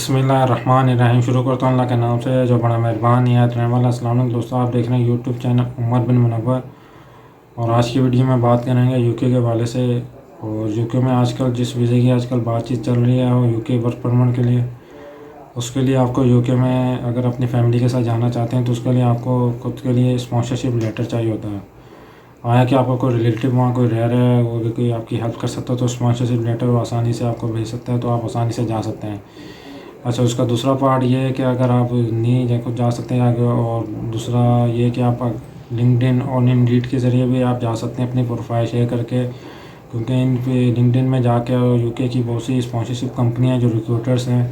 बिस्मिल्लाहिर्रहमानिर्रहीम। शुरू करता हूँ अल्लाह के नाम से जो बड़ा मेहरबान निहायत रहने वाला। अस्सलाम वालेकुम दोस्तों, आप देख रहे हैं यूट्यूब चैनल उमर बिन मुनव्वर। और आज की वीडियो में बात करेंगे यूके के हवाले से। और यूके में आजकल जिस वीज़े की आजकल बातचीत चल रही है वो यूके वर्क परमिट के लिए। उसके लिए आपको यूके में अगर अपनी फैमिली के साथ जाना चाहते हैं तो उसके लिए आपको खुद के लिए स्पॉन्सरशिप लेटर चाहिए होता है। आया कि आपका कोई रिलेटिव वहाँ कोई रह रहा है, वो भी कोई आपकी हेल्प कर सकता है तो स्पॉन्सरशिप लेटर वो आसानी से आपको भेज सकता है, तो आप आसानी से जा सकते हैं। अच्छा, उसका दूसरा पार्ट ये है कि अगर आप नहीं जा सकते हैं आगे, और दूसरा ये है कि आप लिंक्डइन और इंडीड के ज़रिए भी आप जा सकते हैं अपनी प्रोफाइल शेयर करके, क्योंकि इन पे लिंक्डइन में जाके यूके की बहुत सी स्पॉन्सरशिप कंपनियां जो रिक्रूटर्स हैं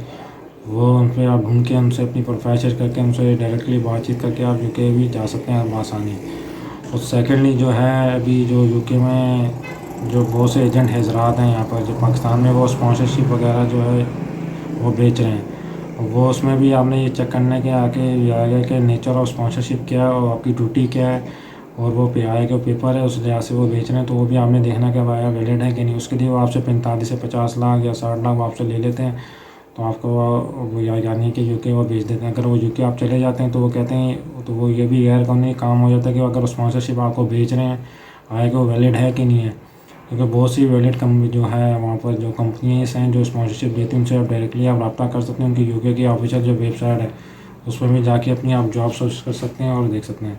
वो उन पर आप ढूंढ के उनसे अपनी प्रोफाइल शेयर करके उनसे डायरेक्टली बातचीत करके आप यूके भी जा सकते हैं आसानी। और सेकेंडली जो है, अभी जो यूके में जो बहुत से एजेंट हजरात हैं यहाँ पर जो पाकिस्तान में, वो स्पॉन्सरशिप वगैरह जो है वो बेच रहे हैं। वो उसमें भी आपने ये चेक करने के आगे कि नेचर ऑफ स्पॉन्सरशिप क्या है और आपकी ड्यूटी क्या है, और वो पे आए के पेपर है उस लिहाज से वो बेच रहे हैं, तो वो भी आपने देखना कि वाया वैलिड है कि नहीं। उसके लिए वो आपसे 45 से 50 लाख या 60 लाख वो आपसे ले लेते हैं, तो आपको वो यानी कि यूके वो भेज देते हैं। अगर वो यूके आप चले जाते हैं तो वो कहते हैं, तो वो ये भी गैर कानूनी काम हो जाता है कि अगर स्पॉन्सरशिप आपको भेज रहे हैं आए कि वो वैलिड है कि नहीं है। क्योंकि बहुत सी वैलिड कंपनी जो है वहाँ पर जो कंपनीज हैं जो स्पॉन्सरशिप देती हैं उनसे आप डायरेक्टली आप रब्ता कर सकते हैं। उनकी यूके की ऑफिशियल जो वेबसाइट है उस पर भी जाके अपनी आप जॉब सर्च कर सकते हैं और देख सकते हैं।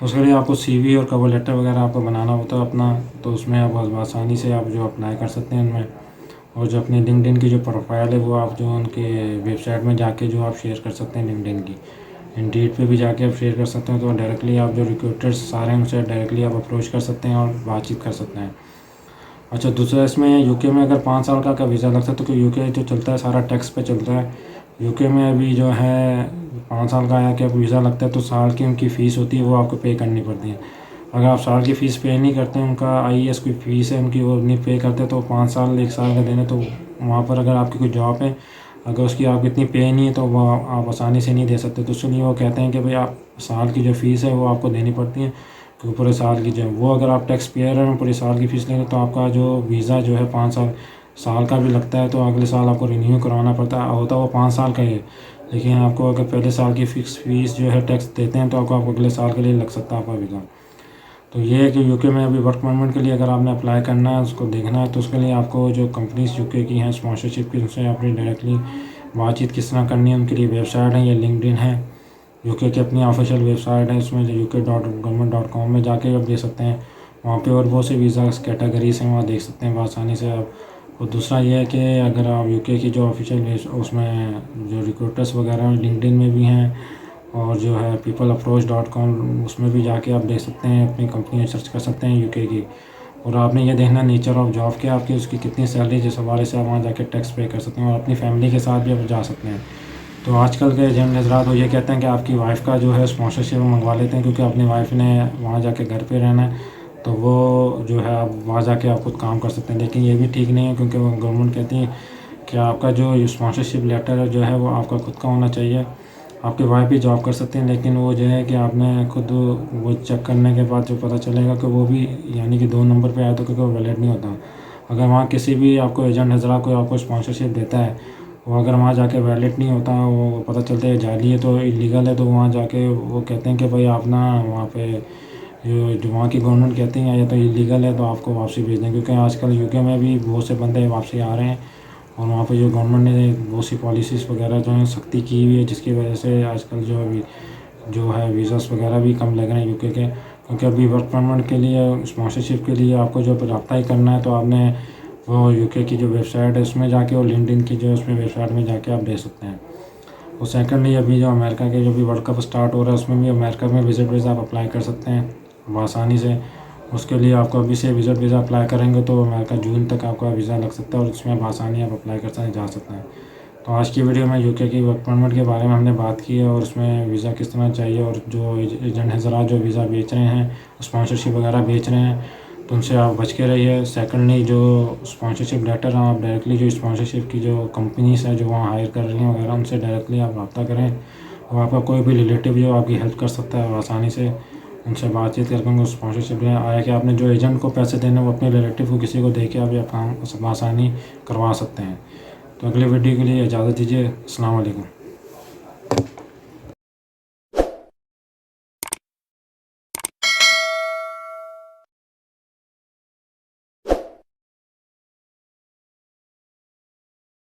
उसके लिए आपको सीवी और कवर लेटर वगैरह आपको बनाना होता है अपना, तो उसमें आप आसानी से आप जो अप्लाई कर सकते हैं उनमें। और जो अपनी लिंक्डइन की जो प्रोफाइल है वो आप जो उनके वेबसाइट में जाके जो आप शेयर कर सकते हैं लिंक्डइन की। इंडीड पे भी जाके आप शेयर कर सकते हैं, तो डायरेक्टली आप जो रिक्रूटर्स सारे हैं उनसे डायरेक्टली आप अप्रोच कर सकते हैं और बातचीत कर सकते हैं। अच्छा, दूसरा इसमें यूके में अगर 5 साल का वीज़ा लगता है तो यूके जो चलता है सारा टैक्स पे चलता है। यूके में अभी जो है 5 साल का आया कि वीज़ा लगता है तो साल की उनकी फ़ीस होती है वो आपको पे करनी पड़ती है। अगर आप साल की फ़ीस पे नहीं करते हैं, उनका आईएएस की फ़ीस है उनकी वो नहीं पे करते, तो 5 साल 1 साल का देने, तो वहाँ पर अगर आपकी कोई जॉब है अगर उसकी आप इतनी पे नहीं है तो वो आप आसानी से नहीं दे सकते। तो इसलिए वो कहते हैं कि भाई आप साल की जो फ़ीस है वो आपको देनी पड़ती है, क्योंकि पूरे साल की जो है वो अगर आप टैक्स पेयर हैं पूरे साल की फ़ीस लेंगे तो आपका जो वीज़ा जो है 5 साल का भी लगता है, तो अगले साल आपको रिन्यू करवाना पड़ता है। होता है वो 5 साल का ही है, लेकिन आपको अगर पहले साल की फ़िक्स फ़ीस जो है टैक्स देते हैं तो आपको अगले साल के लिए लग सकता है आपका वीज़ा। तो ये है कि यूके में अभी वर्क परमिट के लिए अगर आपने अप्लाई करना है उसको देखना है, तो उसके लिए आपको जो कंपनीज यूके की हैं स्पॉन्सरशिप की उनसे अपनी डायरेक्टली बातचीत किस तरह करनी है। उनके लिए वेबसाइट है, ये लिंक्डइन है, यूके की अपनी ऑफिशियल वेबसाइट है, उसमें जो uk.government.com में जाके आप देख सकते हैं। वहाँ पे और बहुत से वीज़ा कैटेगरीज हैं, वहाँ देख सकते हैं आसानी से आप। और दूसरा ये है कि अगर आप यूके की जो ऑफिशियल उसमें जो रिक्रूटर्स वगैरह हैं लिंक्डइन में भी हैं, और जो है peopleapproach.com उसमें भी जाके आप देख सकते हैं, अपनी कंपनी सर्च कर सकते हैं यूके की। और आपने ये देखना नेचर ऑफ जॉब क्या आपकी, उसकी कितनी सैलरी, जिस हवाले से आप वहाँ जाके टैक्स पे कर सकते हैं और अपनी फैमिली के साथ भी आप जा सकते हैं। तो आजकल के एजेंट हजरात वो ये कहते हैं कि आपकी वाइफ का जो है स्पॉन्सरशिप मंगवा लेते हैं, क्योंकि अपनी वाइफ ने वहाँ जाके घर पे रहना है, तो वो जो है आप वहाँ जाके आप खुद काम कर सकते हैं। लेकिन ये भी ठीक नहीं है, क्योंकि गवर्नमेंट कहती है कि आपका जो स्पॉन्सरशिप लेटर जो है वो आपका खुद का होना चाहिए। आपकी वाइफ भी जॉब कर सकते हैं, लेकिन वो जो है कि आपने खुद वो चेक करने के बाद जो पता चलेगा कि वो भी यानी कि 2 नंबर पे आया तो क्योंकि वो वैलिड नहीं होता। अगर वहाँ किसी भी आपको एजेंट हजरा कोई आपको स्पॉन्सरशिप देता है, वो अगर वहाँ जाके वैलिड नहीं होता, वो पता चलता है जाली है तो इलीगल है, तो वहाँ जाके वो कहते हैं कि भाई आप ना वहाँ पे जो वहाँ की गवर्नमेंट कहती है या तो इलीगल है तो आपको वापसी भेज दें। क्योंकि आजकल यूके में भी बहुत से बंदे वापसी आ रहे हैं, और वहाँ पे जो गवर्नमेंट ने बहुत सी पॉलिसीज़ वगैरह जो है सख्ती की हुई है, जिसकी वजह से आजकल जो है वीज़ास वगैरह भी कम लग रहे हैं यूके के। क्योंकि अभी वर्क परमिट के लिए स्पॉन्सरशिप के लिए आपको जो रब्ता ही करना है, तो आपने वो यूके की जो वेबसाइट है उसमें जाके और लिंक्डइन की जो उसमें वेबसाइट में जाके आप दे सकते हैं। और सेकेंडली अभी जो अमेरिका के जो भी वर्ल्ड कप स्टार्ट हो रहा है उसमें भी अमेरिका में विज़िट वीज़ा आप अप्लाई कर सकते हैं आसानी से। उसके लिए आपको अभी से विज़िट वीज़ा अप्लाई करेंगे तो अमेरिका जून तक आपका वीज़ा लग सकता है, और उसमें आप आसानी आप अप्लाई कर सकते हैं, जा सकते हैं। तो आज की वीडियो में यूके की वर्क परमिट के बारे में हमने बात की है, और उसमें वीज़ा किस तरह चाहिए, और जो एजेंट हजरात जो वीज़ा बेच रहे हैं स्पॉन्सरशिप वगैरह बेच रहे हैं तो उनसे आप बच के रहिए। सेकेंडली जो स्पॉन्सरशिप लेटर हैं आप डायरेक्टली जो स्पॉन्सरशिप की जो कंपनीज है जो वहाँ हायर कर रही हैं वगैरह उनसे डायरेक्टली आप रब्ता करें, और आपका कोई भी रिलेटिव जो आपकी हेल्प कर सकता है आसानी से उनसे बातचीत करके उनको स्पॉन्सरशिप लें। आया कि आपने जो एजेंट को पैसे देने वो अपने रिलेटिव को किसी को दे के आप ये काम आसानी करवा सकते हैं। तो अगले वीडियो के लिए इजाज़त दीजिए। अस्सलाम वालेकुम।